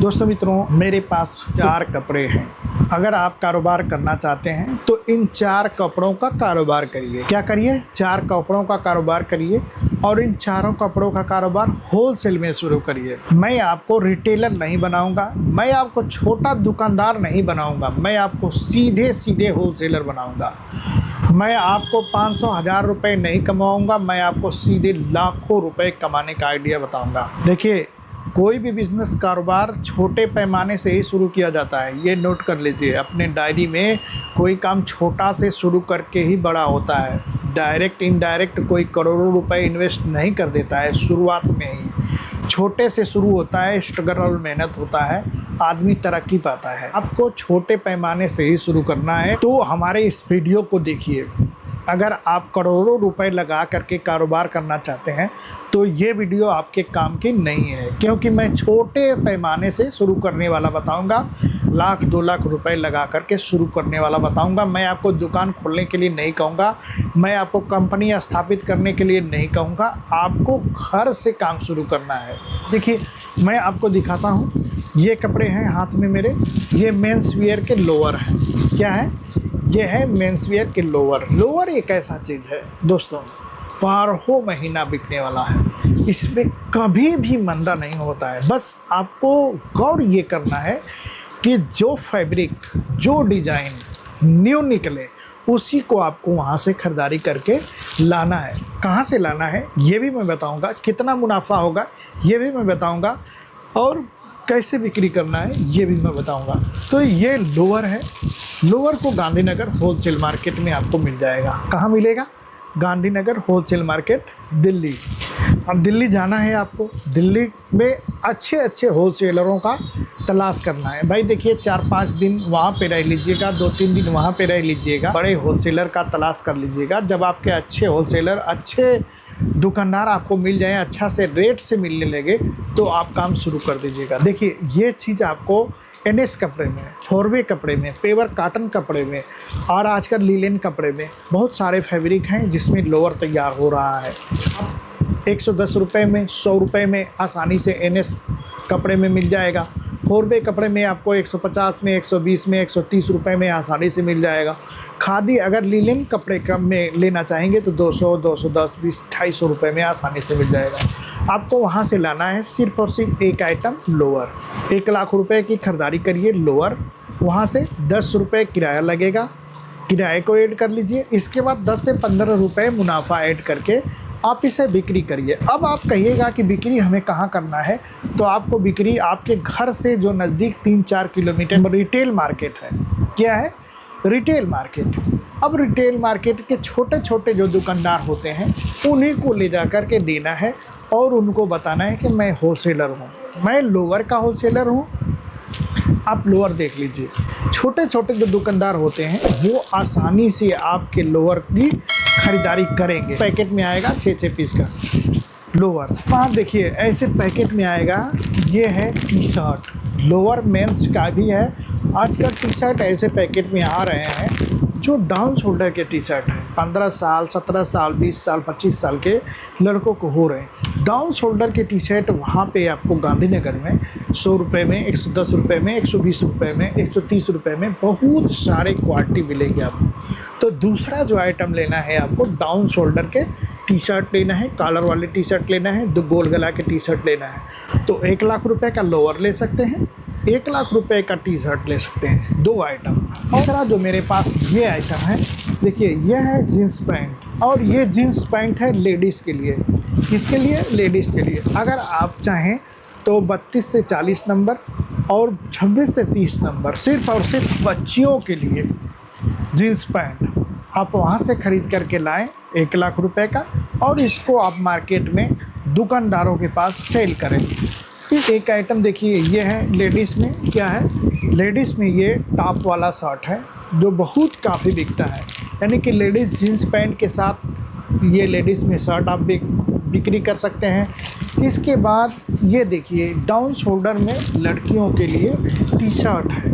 दोस्तों मित्रों, मेरे पास 4 कपड़े हैं। अगर आप कारोबार करना चाहते हैं तो इन 4 कपड़ों का कारोबार करिए। क्या करिए? 4 कपड़ों का कारोबार करिए और इन चारों कपड़ों का कारोबार होलसेल में शुरू करिए। मैं आपको रिटेलर नहीं बनाऊंगा, मैं आपको छोटा दुकानदार नहीं बनाऊंगा, मैं आपको सीधे सीधे होलसेलर बनाऊंगा। मैं आपको 500,000 रुपये नहीं कमाऊंगा, मैं आपको सीधे लाखों रुपए कमाने का आइडिया बताऊंगा। देखिए, कोई भी बिजनेस कारोबार छोटे पैमाने से ही शुरू किया जाता है। ये नोट कर लीजिए अपने डायरी में। कोई काम छोटा से शुरू करके ही बड़ा होता है। डायरेक्ट इनडायरेक्ट कोई करोड़ों रुपए इन्वेस्ट नहीं कर देता है। शुरुआत में ही छोटे से शुरू होता है, स्ट्रगल मेहनत होता है, आदमी तरक्की पाता है। आपको छोटे पैमाने से ही शुरू करना है तो हमारे इस वीडियो को देखिए। अगर आप करोड़ों रुपए लगा करके कारोबार करना चाहते हैं तो ये वीडियो आपके काम की नहीं है, क्योंकि मैं छोटे पैमाने से शुरू करने वाला बताऊंगा। 1-2 लाख रुपए लगा करके शुरू करने वाला बताऊंगा। मैं आपको दुकान खोलने के लिए नहीं कहूँगा, मैं आपको कंपनी स्थापित करने के लिए नहीं कहूँगा। आपको घर से काम शुरू करना है। देखिए, मैं आपको दिखाता हूँ। ये कपड़े हैं हाथ में मेरे, ये मेंस वियर के लोअर हैं। क्या है? ये है मेंस वियर के लोअर। लोअर एक ऐसा चीज़ है दोस्तों, 12 महीना बिकने वाला है। इसमें कभी भी मंदा नहीं होता है। बस आपको गौर ये करना है कि जो फैब्रिक, जो डिज़ाइन न्यू निकले उसी को आपको वहाँ से ख़रीदारी करके लाना है। कहाँ से लाना है ये भी मैं बताऊँगा, कितना मुनाफा होगा ये भी मैं बताऊँगा, और कैसे बिक्री करना है ये भी मैं बताऊँगा। तो ये लोअर है। लोअर को गांधीनगर होलसेल मार्केट में आपको मिल जाएगा। कहाँ मिलेगा? Gandhinagar wholesale market, Delhi. अब दिल्ली जाना है आपको। दिल्ली में अच्छे अच्छे होलसेलरों का तलाश करना है। भाई देखिए, 4-5 दिन वहाँ पे रह लीजिएगा, 2-3 दिन वहाँ पे रह लीजिएगा, बड़े होलसेलर का तलाश कर लीजिएगा। जब आपके अच्छे होलसेलर, अच्छे दुकानदार आपको मिल जाएं, अच्छा से रेट से मिलने लगे, तो आप काम शुरू कर दीजिएगा। देखिए, ये चीज़ आपको NS कपड़े में, फोरवे कपड़े में, पेवर काटन कपड़े में और आजकल लीलन कपड़े में बहुत सारे फैब्रिक हैं जिसमें लोअर तैयार हो रहा है। 110 रुपये में, 100 रुपये में आसानी से NS कपड़े में मिल जाएगा। फोरवे कपड़े में आपको 150 में, 120 में, 130 रुपये में आसानी से मिल जाएगा। खादी अगर लीलन कपड़े कम में लेना चाहेंगे तो 200, 210, 20, 250 रुपये में आसानी से मिल जाएगा। आपको वहाँ से लाना है सिर्फ और सिर्फ एक आइटम लोअर। 1 लाख रुपए की खरीदारी करिए लोअर, वहाँ से 10 रुपये किराया लगेगा, किराए को ऐड कर लीजिए। इसके बाद 10 से 15 रुपये मुनाफा ऐड करके आप इसे बिक्री करिए। अब आप कहिएगा कि बिक्री हमें कहाँ करना है, तो आपको बिक्री आपके घर से जो नज़दीक 3-4 किलोमीटर रिटेल मार्केट है। क्या है? Retail market. अब रिटेल मार्केट के छोटे छोटे जो दुकानदार होते हैं उन्हीं को ले जा कर के देना है और उनको बताना है कि मैं होलसेलर हूँ, मैं लोअर का होलसेलर हूँ। आप लोअर देख लीजिए, छोटे छोटे जो दुकानदार होते हैं वो आसानी से आपके लोअर की खरीदारी करेंगे। पैकेट में आएगा 6-6 पीस का लोअर। वहाँ देखिए, ऐसे पैकेट में आएगा। ये है टी शर्ट, लोअर मेंस का भी है। आजकल टी शर्ट ऐसे पैकेट में आ रहे हैं जो डाउन शोल्डर के टी शर्ट हैं। 15 साल, 17 साल, 20 साल, 25 साल के लड़कों को हो रहे हैं डाउन शोल्डर के टी शर्ट। वहाँ पे आपको गांधीनगर में 100 रुपये में, 110 रुपये में, 120 रुपये में, 130 रुपये में बहुत सारे क्वालिटी मिलेंगे आपको। तो दूसरा जो आइटम लेना है आपको, डाउन शोल्डर के टी शर्ट लेना है, कॉलर वाले टी शर्ट लेना है, 2 गोल गला के टी शर्ट लेना है। तो 1 लाख रुपए का लोअर ले सकते हैं, 1 लाख रुपए का टी शर्ट ले सकते हैं। 2 आइटम। तीसरा जो मेरे पास ये आइटम है, देखिए, यह है जीन्स पैंट, और ये जीन्स पैंट है लेडीज़ के लिए। किसके लिए? लेडीज़ के लिए। अगर आप चाहें तो 32 से 40 नंबर और 26 से 30 नंबर सिर्फ और सिर्फ बच्चियों के लिए जीन्स पैंट आप वहाँ से ख़रीद करके लाएं 1 लाख रुपए का, और इसको आप मार्केट में दुकानदारों के पास सेल करें। फिर एक आइटम देखिए, ये है लेडीज़ में। क्या है? लेडीज़ में ये टॉप वाला शर्ट है जो बहुत काफ़ी बिकता है। यानी कि लेडीज़ जीन्स पैंट के साथ ये लेडीज़ में शर्ट आप बिक्री कर सकते हैं। इसके बाद ये देखिए, डाउन शोल्डर में लड़कियों के लिए टी शर्ट है,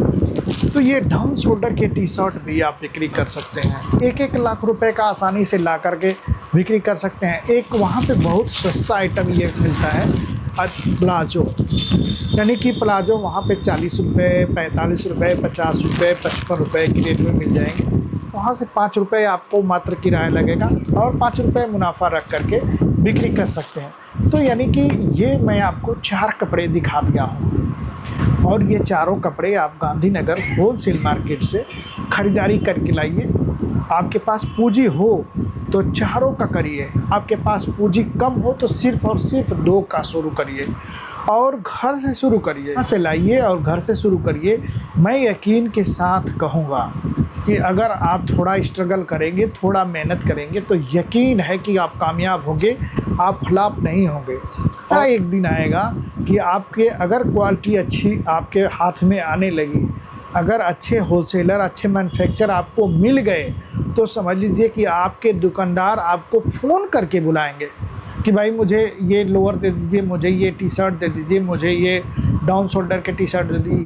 तो ये डाउन शोल्डर के टी शर्ट भी आप बिक्री कर सकते हैं। 1-1 लाख रुपए का आसानी से ला करके बिक्री कर सकते हैं। एक वहाँ पे बहुत सस्ता आइटम ये मिलता है, प्लाजो, यानी कि प्लाजो वहाँ पे 40 रुपये, 45 रुपये, 50 रुपये, 55 रुपये की रेट में मिल जाएंगे। वहाँ से 5 रुपये आपको मात्र किराया लगेगा और 5 रुपये मुनाफा रख करके बिक्री कर सकते हैं। तो यानी कि ये मैं आपको 4 कपड़े दिखा दिया हूँ और ये चारों कपड़े आप गांधीनगर होलसेल मार्केट से ख़रीदारी करके लाइए। आपके पास पूंजी हो तो चारों का करिए, आपके पास पूंजी कम हो तो सिर्फ और सिर्फ 2 का शुरू करिए और घर से शुरू करिए, घर से लाइए और घर से शुरू करिए। मैं यकीन के साथ कहूँगा कि अगर आप थोड़ा स्ट्रगल करेंगे, थोड़ा मेहनत करेंगे तो यकीन है कि आप कामयाब होंगे, आप फ्लॉप नहीं होंगे। ऐसा एक दिन आएगा कि आपके अगर क्वालिटी अच्छी आपके हाथ में आने लगी, अगर अच्छे होलसेलर, अच्छे मैन्युफैक्चर आपको मिल गए तो समझ लीजिए कि आपके दुकानदार आपको फ़ोन करके बुलाएंगे कि भाई मुझे ये लोअर दे दीजिए, मुझे ये टी शर्ट दे दीजिए, मुझे ये डाउन शोल्डर के टी शर्ट दे दीजिए।